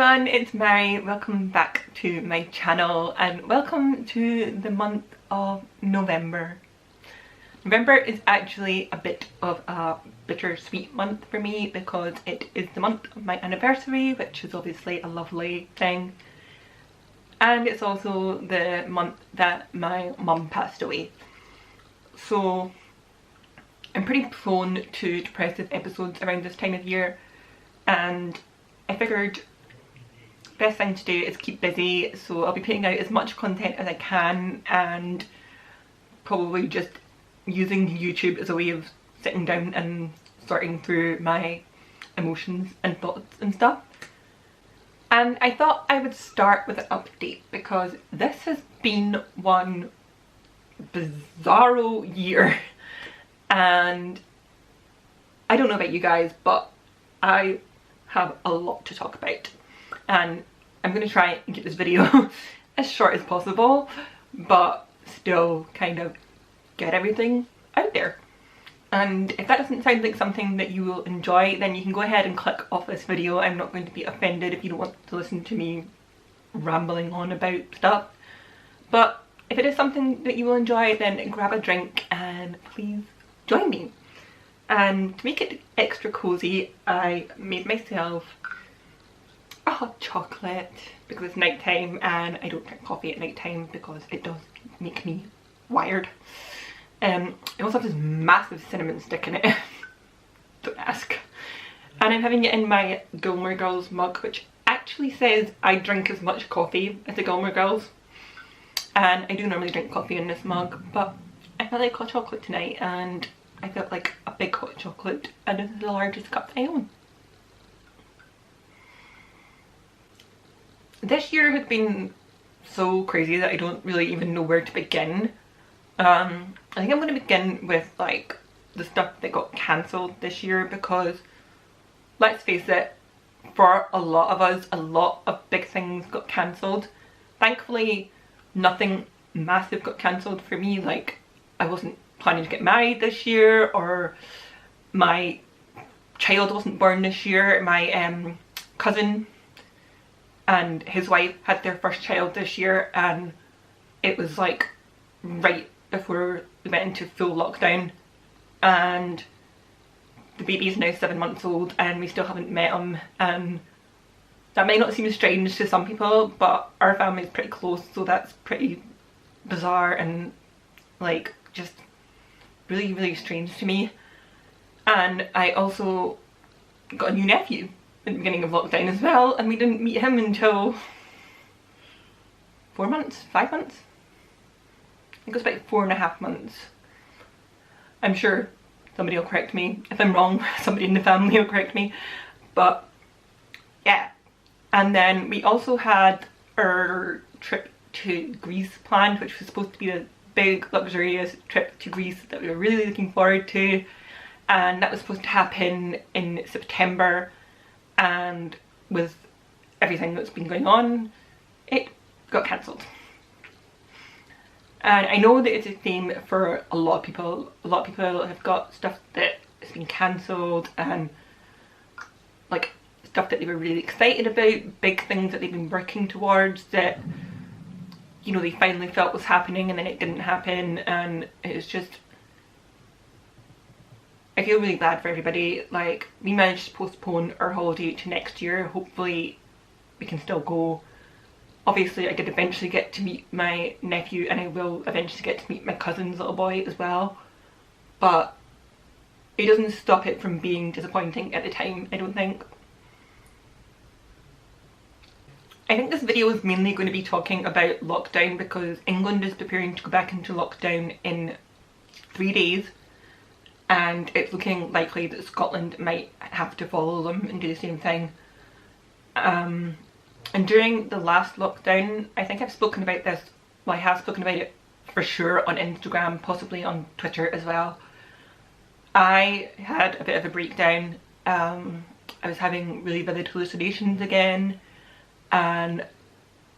everyone, it's Mhairi. Welcome back to my channel and welcome to the month of November. November is actually a bit of a bittersweet month for me because it is the month of my anniversary, which is obviously a lovely thing. And it's also the month that my mum passed away. So I'm pretty prone to depressive episodes around this time of year, and I figured best thing to do is keep busy, so I'll be putting out as much content as I can and probably just using YouTube as a way of sitting down and sorting through my emotions and thoughts and stuff. And I thought I would start with an update because this has been one bizarro year, and I don't know about you guys, but I have a lot to talk about, and I'm going to try and keep this video as short as possible but still kind of get everything out there. And if that doesn't sound like something that you will enjoy, then you can go ahead and click off this video. I'm not going to be offended if you don't want to listen to me rambling on about stuff, but if it is something that you will enjoy, then grab a drink and please join me. And to make it extra cozy, I made myself a hot chocolate because it's night time and I don't drink coffee at night time because it does make me wired. It also has this massive cinnamon stick in it. Don't ask. And I'm having it in my Gilmore Girls mug, which actually says I drink as much coffee as the Gilmore Girls. And I do normally drink coffee in this mug, but I felt like hot chocolate tonight and I felt like a big hot chocolate, and this is the largest cup I own. This year has been so crazy that I don't really even know where to begin. I think I'm going to begin with like the stuff that got cancelled this year because let's face it, for a lot of us, a lot of big things got cancelled. Thankfully nothing massive got cancelled for me. Like, I wasn't planning to get married this year, or my child wasn't born this year. My cousin and his wife had their first child this year, and it was like right before we went into full lockdown, and the baby's now 7 months old and we still haven't met him. And that might not seem strange to some people, but our family is pretty close, so that's pretty bizarre and like just really strange to me. And I also got a new nephew at the beginning of lockdown as well, and we didn't meet him until 4 months, 5 months? I think it was about 4.5 months. I'm sure somebody will correct me if I'm wrong. Somebody in the family will correct me, but yeah. And then we also had our trip to Greece planned, which was supposed to be a big luxurious trip to Greece that we were really looking forward to, and that was supposed to happen in September, and with everything that's been going on, it got cancelled. And I know that it's a theme for a lot of people. A lot of people have got stuff that has been cancelled, and like stuff that they were really excited about, big things that they've been working towards that, you know, they finally felt was happening and then it didn't happen. And it's just, I feel really bad for everybody. Like, we managed to postpone our holiday to next year. Hopefully we can still go. Obviously I did eventually get to meet my nephew, and I will eventually get to meet my cousin's little boy as well, but it doesn't stop it from being disappointing at the time, I don't think. I think this video is mainly going to be talking about lockdown because England is preparing to go back into lockdown in 3 days, and it's looking likely that Scotland might have to follow them and do the same thing. And during the last lockdown, I think I've spoken about this, well, I have spoken about it for sure on Instagram, possibly on Twitter as well. I had a bit of a breakdown. I was having really vivid hallucinations again, and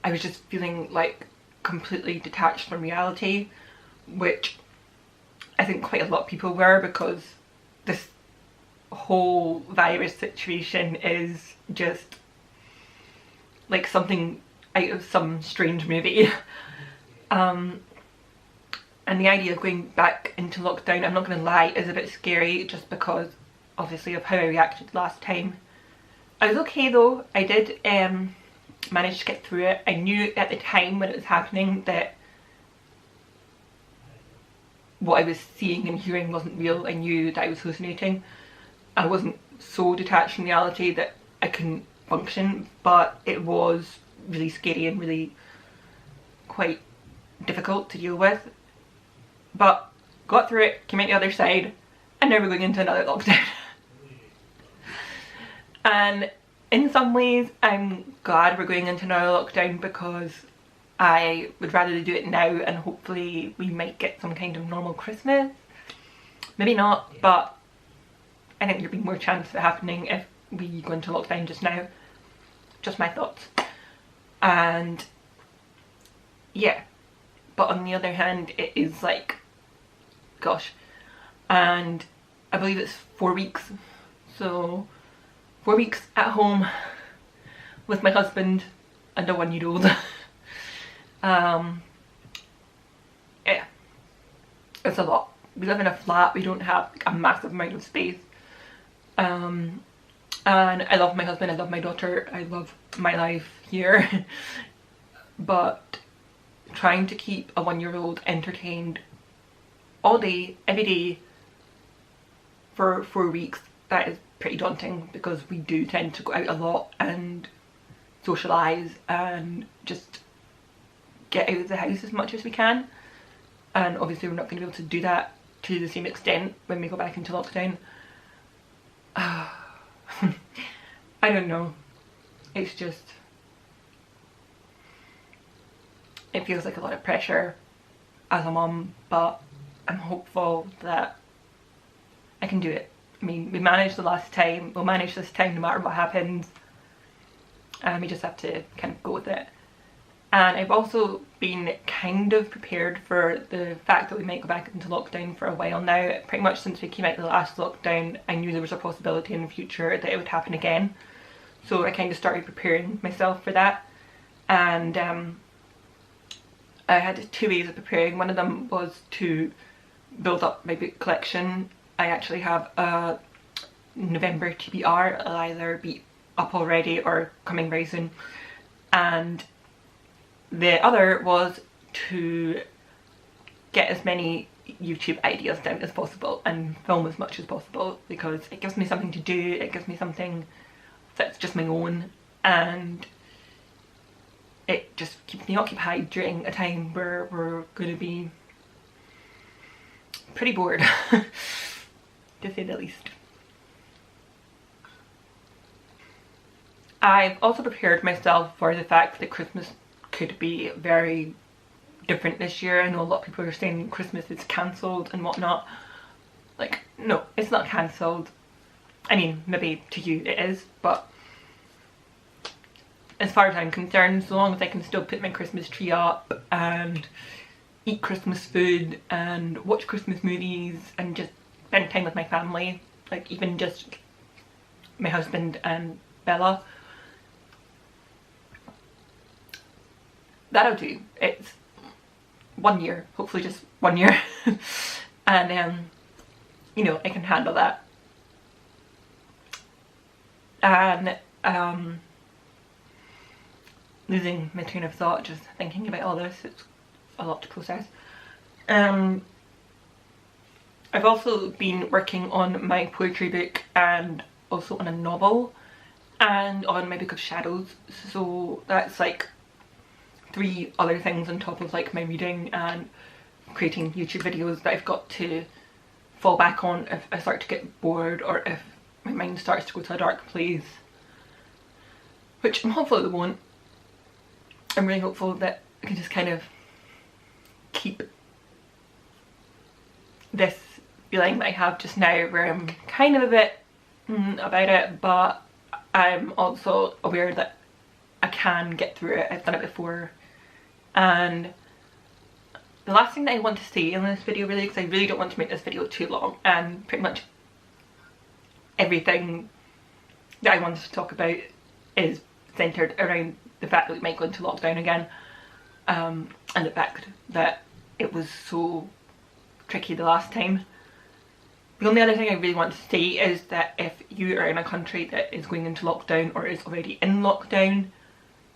I was just feeling like completely detached from reality, which I think quite a lot of people were, because this whole virus situation is just like something out of some strange movie. And the idea of going back into lockdown, I'm not going to lie, is a bit scary, just because obviously of how I reacted last time. I was okay though. I did manage to get through it. I knew at the time when it was happening that what I was seeing and hearing wasn't real. I knew that I was hallucinating. I wasn't so detached from reality that I couldn't function, but it was really scary and really quite difficult to deal with. But got through it, came out the other side, and now we're going into another lockdown. And in some ways I'm glad we're going into another lockdown, because I would rather do it now and hopefully we might get some kind of normal Christmas. Maybe not, but I think there'd be more chance of it happening if we go into lockdown just now. Just my thoughts. And yeah, but on the other hand, it is like, gosh, and I believe it's 4 weeks, so 4 weeks at home with my husband and a 1-year-old. Yeah, it's a lot. We live in a flat, we don't have like a massive amount of space, and I love my husband, I love my daughter, I love my life here. But trying to keep a 1-year-old entertained all day, every day for 4 weeks, that is pretty daunting, because we do tend to go out a lot and socialise and just get out of the house as much as we can, and obviously we're not going to be able to do that to the same extent when we go back into lockdown. I don't know, it's just, it feels like a lot of pressure as a mum, but I'm hopeful that I can do it. I mean, we managed the last time, we'll manage this time no matter what happens, and we just have to kind of go with it. And I've also been kind of prepared for the fact that we might go back into lockdown for a while now. Pretty much since we came out of the last lockdown, I knew there was a possibility in the future that it would happen again. So I kind of started preparing myself for that. And I had 2 ways of preparing. One of them was to build up my book collection. I actually have a November TBR, it'll either be up already or coming very soon. And the other was to get as many YouTube ideas down as possible and film as much as possible, because it gives me something to do, it gives me something that's just my own, and it just keeps me occupied during a time where we're going to be pretty bored, to say the least. I've also prepared myself for the fact that Christmas could be very different this year. I know a lot of people are saying Christmas is cancelled and whatnot. Like, no, it's not cancelled. I mean, maybe to you it is, but as far as I'm concerned, so long as I can still put my Christmas tree up and eat Christmas food and watch Christmas movies and just spend time with my family, like even just my husband and Bella, that'll do. It's 1 year, hopefully just 1 year. And you know, I can handle that. And losing my train of thought just thinking about all this, it's a lot to process. I've also been working on my poetry book and also on a novel and on my book of shadows, so that's like 3 other things on top of like my reading and creating YouTube videos that I've got to fall back on if I start to get bored or if my mind starts to go to a dark place, which I'm hopeful it won't. I'm really hopeful that I can just kind of keep this feeling that I have just now, where I'm kind of a bit about it, but I'm also aware that I can get through it. I've done it before. And the last thing that I want to say in this video, really, because I really don't want to make this video too long, and pretty much everything that I wanted to talk about is centered around the fact that we might go into lockdown again, and the fact that it was so tricky the last time. The only other thing I really want to say is that if you are in a country that is going into lockdown or is already in lockdown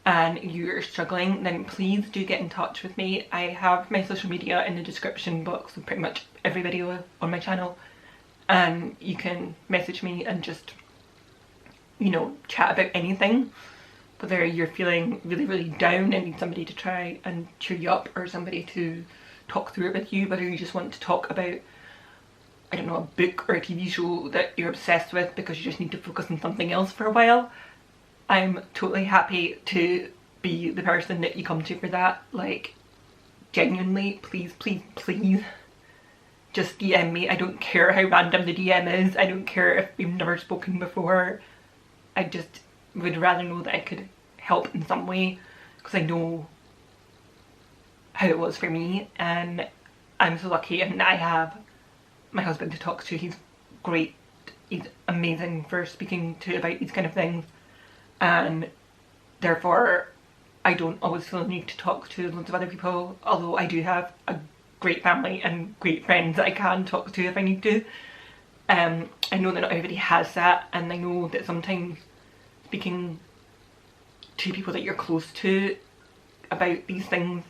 and you're struggling, then please do get in touch with me. I have my social media in the description box of pretty much every video on my channel, and you can message me and just, you know, chat about anything. Whether you're feeling really down and need somebody to try and cheer you up, or somebody to talk through it with you, whether you just want to talk about, I don't know, a book or a TV show that you're obsessed with because you just need to focus on something else for a while, I'm totally happy to be the person that you come to for that. Like, genuinely, please just DM me. I don't care how random the DM is. I don't care if we've never spoken before. I just would rather know that I could help in some way, because I know how it was for me, and I'm so lucky, and I have my husband to talk to. He's great. He's amazing for speaking to about these kind of things, and therefore I don't always feel the need to talk to loads of other people, although I do have a great family and great friends that I can talk to if I need to. I know that not everybody has that, and I know that sometimes speaking to people that you're close to about these things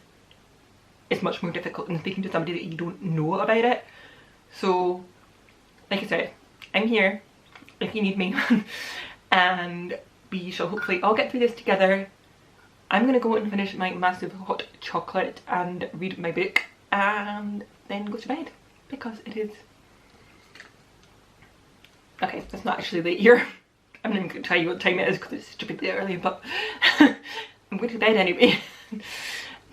is much more difficult than speaking to somebody that you don't know about it. So, like I said, I'm here if you need me, and we shall hopefully all get through this together. I'm gonna go and finish my massive hot chocolate and read my book, and then go to bed, because it is... Okay, it's not actually late here. I'm not even going to tell you what time it is because it's stupidly early, but I'm going to bed anyway.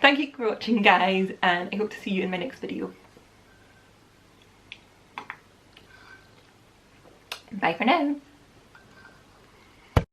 Thank you for watching, guys, and I hope to see you in my next video. Bye for now.